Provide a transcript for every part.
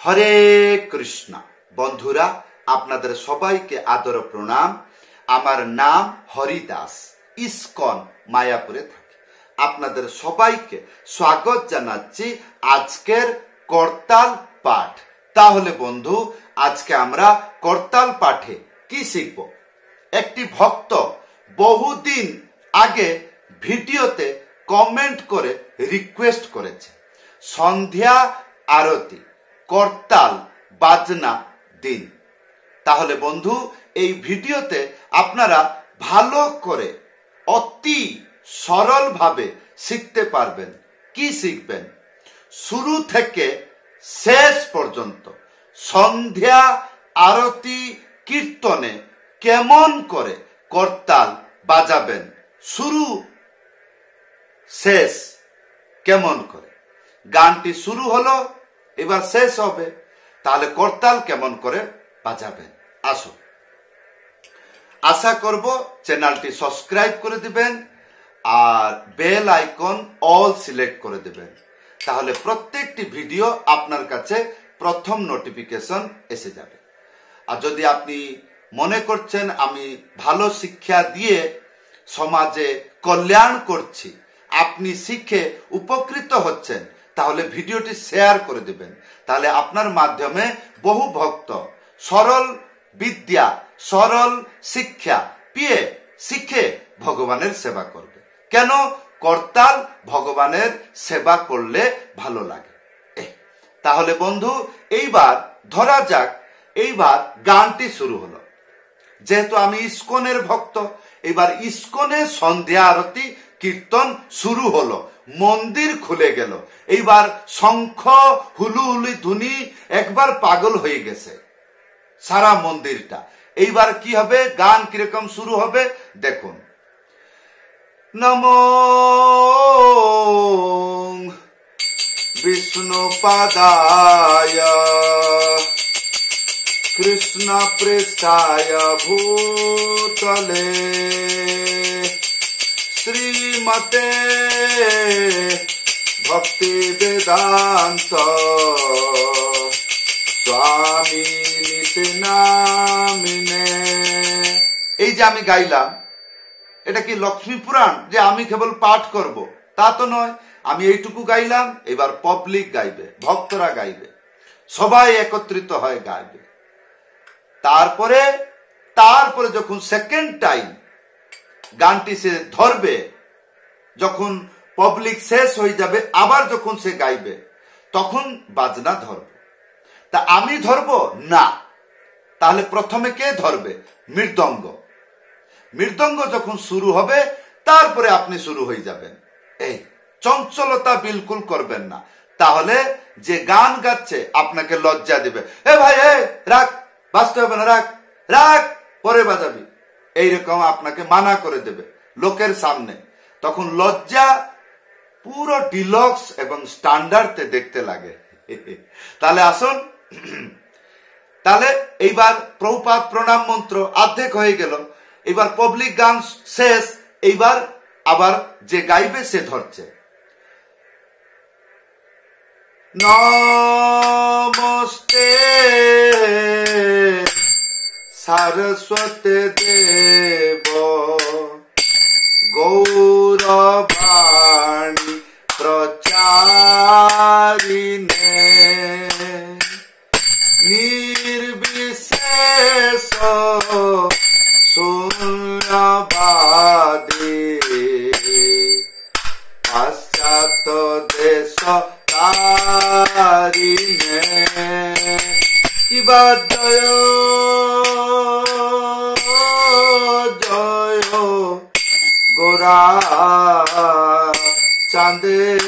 হরে কৃষ্ণ। বন্ধুরা, আপনাদের সবাইকে আদর প্রণাম। আমার নাম হরিদাস, ইসকন মায়াপুরে থাকি। আপনাদের সবাইকে স্বাগত জানাচ্ছি আজকের করতাল পাঠ। তাহলে বন্ধু, আজকে আমরা করতাল পাঠে কি শিখব? একটি ভক্ত বহুদিন আগে ভিডিওতে কমেন্ট করে রিকোয়েস্ট করেছে সন্ধ্যা আরতি করতাল বাজনা দিন। তাহলে বন্ধু, এই ভিডিওতে আপনারা ভালো করে অতি সরলভাবে শিখতে পারবেন। কি শিখবেন? শুরু থেকে শেষ পর্যন্ত সন্ধ্যা আরতি কীর্তনে কেমন করে করতাল বাজাবেন, শুরু শেষ কেমন করে। গানটি শুরু হলো, এবার শেষ হবে, তাহলে করতাল কেমন করে বাজাবেন। আসুন, আশা করব চ্যানেলটি সাবস্ক্রাইব করে দিবেন আর বেল আইকন অল সিলেক্ট করে দিবেন। তাহলে প্রত্যেকটি ভিডিও আপনার কাছে প্রথম নোটিফিকেশন এসে যাবে। আর যদি আপনি মনে করছেন আমি ভালো শিক্ষা দিয়ে সমাজে কল্যাণ করছি, আপনি শিখে উপকৃত হচ্ছেন, তাহলে ভিডিওটি শেয়ার করে দিবেন। তাহলে আপনার মাধ্যমে বহু ভক্ত সরল বিদ্যা, সরল শিক্ষা পেয়ে শিখে ভগবানের সেবা করবে। কেন? করতাল ভগবানের সেবা করলে ভালো লাগে। তাহলে বন্ধু, এইবার ধরা যাক, এইবার গানটি শুরু হলো। যেহেতু আমি ইসকনের ভক্ত, এবার ইসকনের সন্ধ্যা আরতি কীর্তন শুরু হলো, মন্দির খুলে গেল। এইবার শঙ্খ হুলুহুলি ধ্বনি একবার পাগল হয়ে গেছে সারা মন্দিরটা। এইবার কি হবে? গান কিরকম শুরু হবে দেখুন। নমো বিষ্ণু পাদায় কৃষ্ণ পৃষ্ঠায় ভূতলে শ্রীমতে ভক্তি বেদান্ত স্বামী নিতে নামিনে। এই যে আমি গাইলাম, এটা কি লক্ষ্মী পুরাণ যে আমি কেবল পাঠ করব? তা তো নয়। আমি এইটুকু গাইলাম, এবার পাবলিক গাইবে, ভক্তরা গাইবে, সবাই একত্রিত হয়ে গাইবে। তারপরে যখন সেকেন্ড টাইম গানটি সে ধরবে, যখন পাবলিক শেষ হয়ে যাবে, আবার যখন সে গাইবে, তখন বাজনা ধরবে। তা আমি ধরবো না। তাহলে প্রথমে কে ধরবে? মৃদঙ্গ। মৃদঙ্গ যখন শুরু হবে, তারপরে আপনি শুরু হয়ে যাবেন। এই চঞ্চলতা বিলকুল করবেন না, তাহলে যে গান গাচ্ছে আপনাকে লজ্জা দিবে। এ ভাই, রাখ, বাজতে হবে না, রাখ রাখ, পরে বাজাবি, এইরকম আপনাকে মানা করে দেবে লোকের সামনে। তখন লজ্জা পুরো ডিলক্স এবং স্ট্যান্ডার্ডে দেখতে লাগে। তাহলে আসুন, তাহলে এইবার প্রভুপাদ প্রণাম মন্ত্র অর্ধেক হয়ে গেল, এবার পাবলিক গান শেষ, এইবার আবার যে গাইবে সে ধরছে। নমস্তে সরস্বতী দেব গৌরবাণী প্রচারিণে নির্বিশেষ শূন্যবাদী পাশ্চাত্য দেশ তারিণে। কিবা জয় জয় গোরা চাঁদের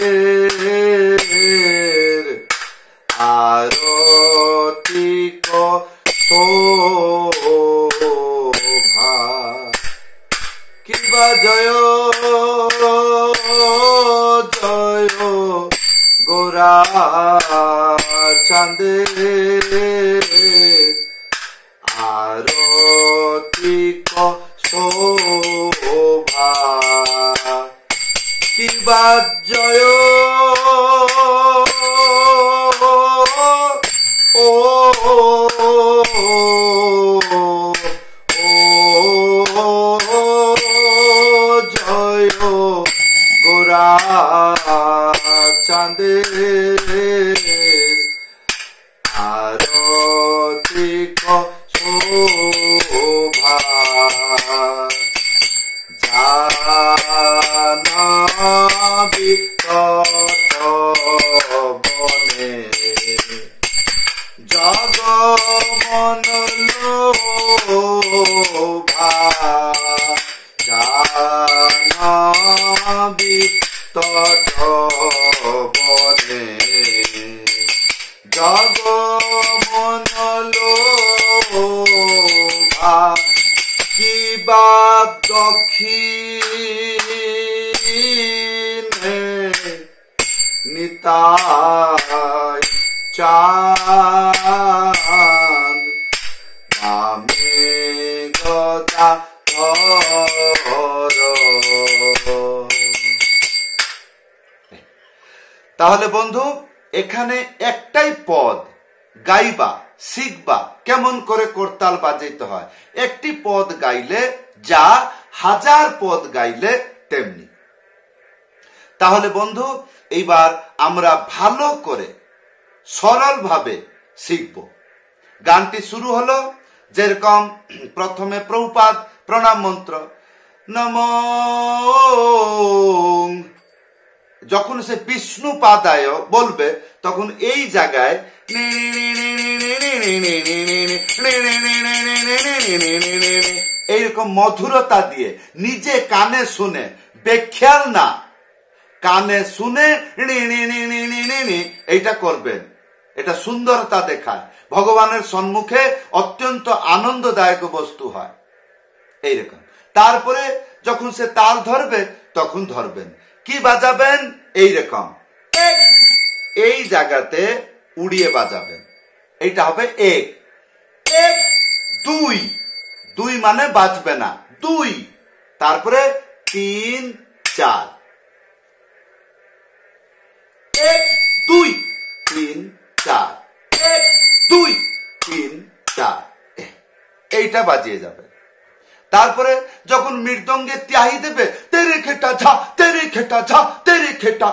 আরতি শোভা। কিবা জয় জয় গোরা চাঁদের আরতি শোভা। কিবা জয় ও জয় গোরা চাঁদের আরতিক শোভা জানাবি বনে জগমন লোভা জানাবি বনে জগমন লোভা কিবা দক্ষিণে নিতাই চাঁদ নামে গদা তাহলে বন্ধু এখানে একটাই পদ গাইবা শিখবা কেমন করে করতাল বাজাইতে হয়। একটি পদ গাইলে যা 1000 পদ গাইলে তেমনি। তাহলে বন্ধু এইবার আমরা ভালো করে সরল ভাবে শিখব। গানটি শুরু হলো যেরকম প্রথমে প্রভুপাদ প্রণাম মন্ত্র নমঃ, যখন সে বিষ্ণু পাদায় বলবে তখন এই জায়গায় এইরকম মধুরতা দিয়ে নিজে কানে শুনে, বেখেয়াল না, কানে শুনে এইটা করবেন। এটা সুন্দরতা দেখায়, ভগবানের সম্মুখে অত্যন্ত আনন্দদায়ক বস্তু হয় এইরকম। তারপরে যখন সে তাল ধরবে তখন ধরবেন, কি বাজাবেন এইরকম, এই জায়গাতে উড়িয়ে বাজাবেন, এইটা হবে 1 1 2 2 মানে বাজবে না 2, তারপরে 3 4 1 2 3 4 1 2 3 4 এইটা বাজিয়ে যাবে। তারপরে যখন মৃদঙ্গে ত্যাহি দেবে তেরে খেটা ঝা তেরে খেটা ঝা তেরে খেটা,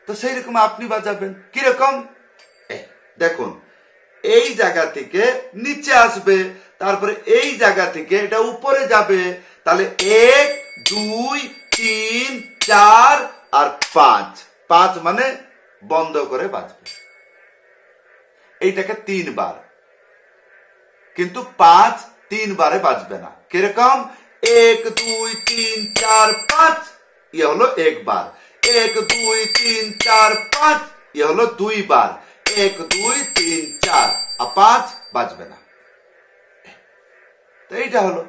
তো সেই রকম আপনি বাজাবেন। কিরকম দেখুন, এই জায়গা থেকে নিচে আসবে, তারপরে এই জায়গা থেকে এটা উপরে যাবে, তাহলে 1 2 3 4 আর 5 5 মানে বন্ধ করে বাজবে। এইটাকে 3 বার, কিন্তু 5 3 বারে বাজবে না। কিরকম 1 2 3 4 5 ইয়ে হলো 1 বার, 1 2 3 4 5 ইয়ে হলো 2 বার, 1 2 3 4 আর 5 বাজবে না। তো এইটা হলো।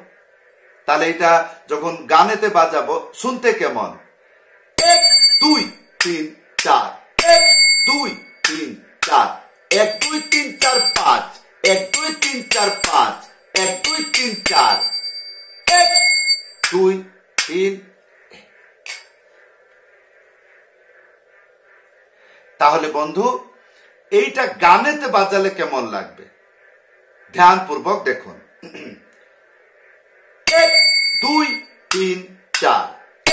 তাহলে এটা যখন গানেতে বাজাবো শুনতে কেমন, 1 2 3 4 1 2 3 4 1 2 3 4 5 1 2 3 4 5 1 2 3 4 1 2 3। তাহলে বন্ধু এইটা গানেতে বাজালে কেমন লাগবে ধ্যানপূর্বক দেখুন। 1 2 3 4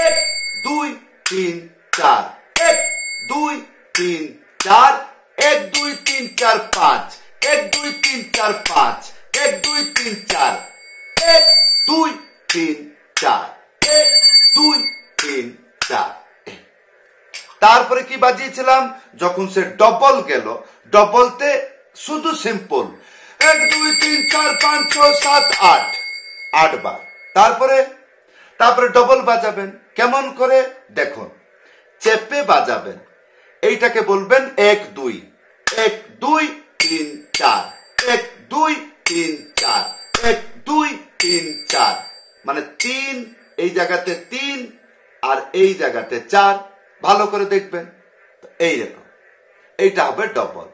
1 2 3 4 1 2 3 4 1 2 3 4 5 1 2 3 4 5 1 2 3 4 1 2 3 4 1 2 3 4। তারপরে কি বাজিয়েছিলাম, যখন সে ডবল গেল, ডবলতে শুধু সিম্পল 1 2 3 4 5 6 7 8 8 বার। তারপরে ডবল বাজাবেন কেমন করে দেখুন, চেপে বাজাবেন। এইটাকে বলবেন 1 2 1 2 3 4 1 2 3 4 1 2 3 4, মানে 3 এই জায়গাতে 3 আর এই জায়গাতে 4। ভালো করে দেখবেন এইরকম, এইটা হবে ডবল।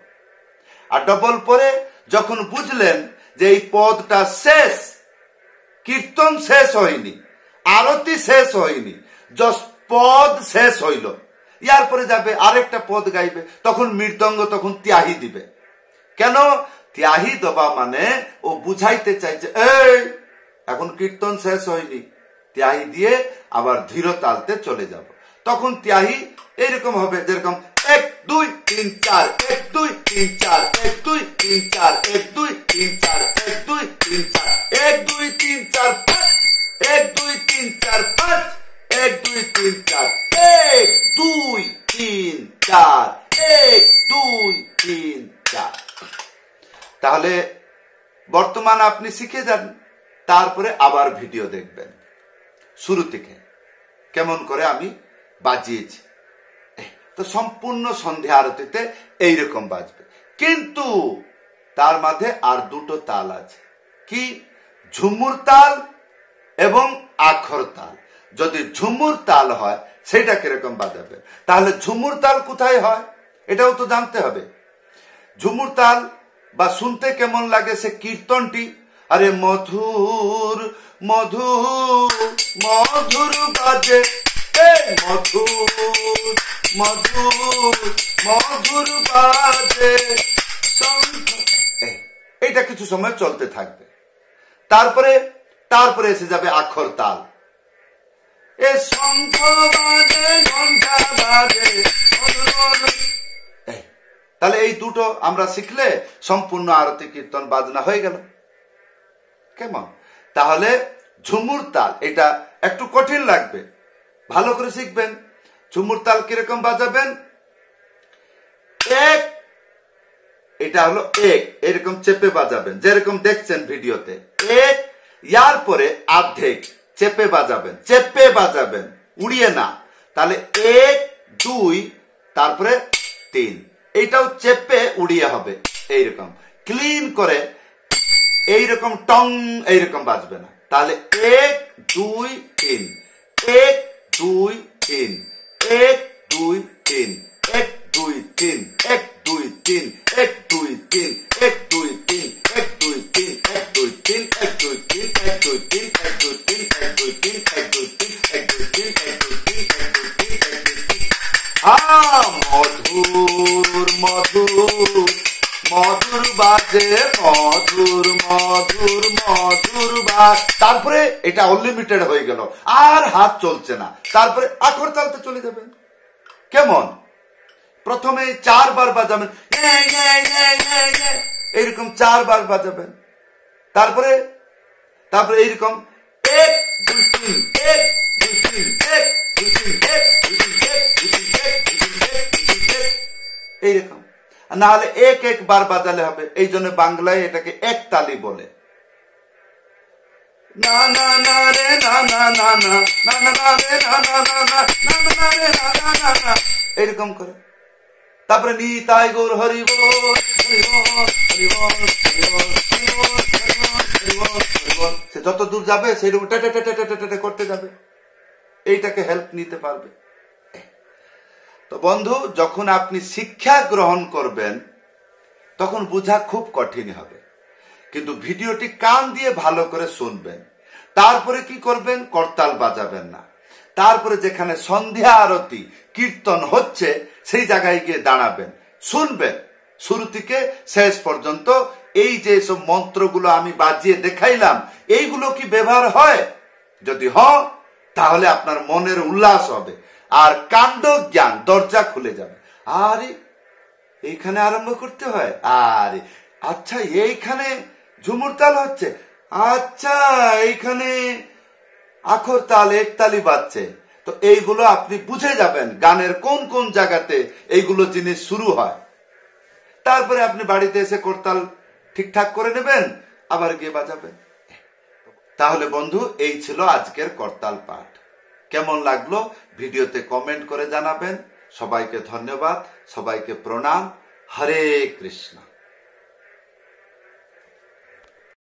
আর ডবল পরে যখন বুঝলেন যে এই পদটা শেষ, কীর্তন শেষ হয়নি, আরতি শেষ হয়নি, জাস্ট পদ শেষ হইল, ইয়ার পরে যাবে আরেকটা পদ গাইবে, তখন মৃদঙ্গ তখন ত্যাহি দিবে। কেন? ত্যাহি দেওয়া মানে ও বুঝাইতে চাই যে এই এখন কীর্তন শেষ হয়নি, ত্যাহি দিয়ে আবার ধীর তালতে চলে যাব। তখন ত্যাহি এইরকম হবে, যেরকম 1 2 3 4 1 2 3 4 1 2 3 4 1 2 3 4 1 2 3 4 1 2 3 4 5 1 2 3 4 5 1 2 3 4 1 2 3 4 1 2 3 4। তাহলে বর্তমান আপনি শিখে যান, তারপরে আবার ভিডিও দেখবেন শুরু থেকে কেমন করে আমি বাজিয়েছি। তো সম্পূর্ণ সন্ধ্যা আরতিতে এইরকম বাজবে, কিন্তু তার মাঝে আর দুটো তাল আছে, কি ঝুমুর তাল এবং আখর তাল। যদি ঝুমুর তাল হয় সেটা কিরকম বাজাবে, তাহলে ঝুমুর তাল কোথায় হয় এটাও তো জানতে হবে। ঝুমুর তাল বা শুনতে কেমন লাগে সে কীর্তনটি, আরে মধুর মধুর মধুর বাজে, মধুর মধুর মধুর বাজে, এইটা কিছু সময় চলতে থাকবে। তারপরে এসে যাবে আখর তাল, এ শঙ্খ বাজে ঘণ্টা বাজে। তাহলে এই দুটো আমরা শিখলে সম্পূর্ণ আরতি কীর্তন বাজনা হয়ে গেল। কেমন? তাহলে ঝুমুর তাল এটা একটু কঠিন লাগবে, ভালো করে শিখবেন। ঝুমুর তাল কিরকম বাজাবেন, এক, এটা হলো এক, এরকম চেপে বাজাবেন যেরকম দেখছেন ভিডিওতে, এক, ইয়ার পরে অর্ধেক চেপে বাজাবেন উড়িয়ে না। তাহলে 1 2 তারপরে 3, এইটাও চেপে উড়িয়ে হবে, এইরকম ক্লিন করে, এইরকম টং এইরকম বাজবে না। তাহলে 1 2 3 1 2 3 1 2 3 1 2 3 1 2 3 1 2 3 1 2 3 1 2 3 1 2 3 1 2 3 1 2 3 1 2 3 1 2 3 1 2 3 1 2 3 1 2 3 1 2 3 1 2 3। মধুর মধুর মধুর বাজে, মধুর মধুর মধুর বাজ। তারপরে এটা অনলিমিটেড হয়ে গেল, আর হাত চলছে না। তারপরে আখর তালতে চলে যাবেন। কেমন? প্রথমে 4 বার বাজাবেন, এইরকম 4 বার বাজাবেন। তারপরে এইরকম 1 2 3 1 2 3 1 2 3 1 2 3 1 2 3 1 2 3 1 2 3 1, এইরকম। না হলে 1 1 বার বাজালে হবে, এই জন্য বাংলায় এটাকে এক তালি বলে। না না না রে না না না না না না রে না না না না না না রে না না না না, এরকম করে। তারপরে নিতাই গৌর হরি বল হরি বল হরি বল হরি বল হরি বল হরি বল হরি বল হরি বল। সে যত দূর যাবে সেইরকম টেটে টেটে টেটে টেটে করতে যাবে, এইটাকে হেল্প নিতে পারবে। তো বন্ধু, যখন আপনি শিক্ষা গ্রহণ করবেন তখন বোঝা খুব কঠিন হবে, কিন্তু ভিডিওটি কান দিয়ে ভালো করে শুনবেন। তারপরে কি করবেন, করতাল বাজাবেন না। তারপরে যেখানে সন্ধ্যা আরতি কীর্তন হচ্ছে সেই জায়গায় গিয়ে দাঁড়াবেন, শুনবেন শুরু থেকে শেষ পর্যন্ত। এই যে সব মন্ত্রগুলো আমি বাজিয়ে দেখাইলাম, এইগুলো কি ব্যবহার হয়? যদি হয় তাহলে আপনার মনের উল্লাস হবে, আর কাণ্ড জ্ঞান দরজা খুলে যাবে। আরে এইখানে আরম্ভ করতে হয়, আরে আচ্ছা এইখানে ঝুমুর তাল হচ্ছে, আচ্ছা এইখানে আখর তাল একতালি বাজছে। তো এইগুলো আপনি বুঝে যাবেন গানের কোন কোন জায়গাতে এইগুলো জিনিস শুরু হয়। তারপরে আপনি বাড়িতে এসে করতাল ঠিকঠাক করে নেবেন, আবার গিয়ে বাজাবেন। তাহলে বন্ধু, এই ছিল আজকের করতাল পাঠ। কেমন লাগলো ভিডিওতে কমেন্ট করে জানাবেন। সবাইকে ধন্যবাদ, সবাইকে প্রণাম। হরে কৃষ্ণ।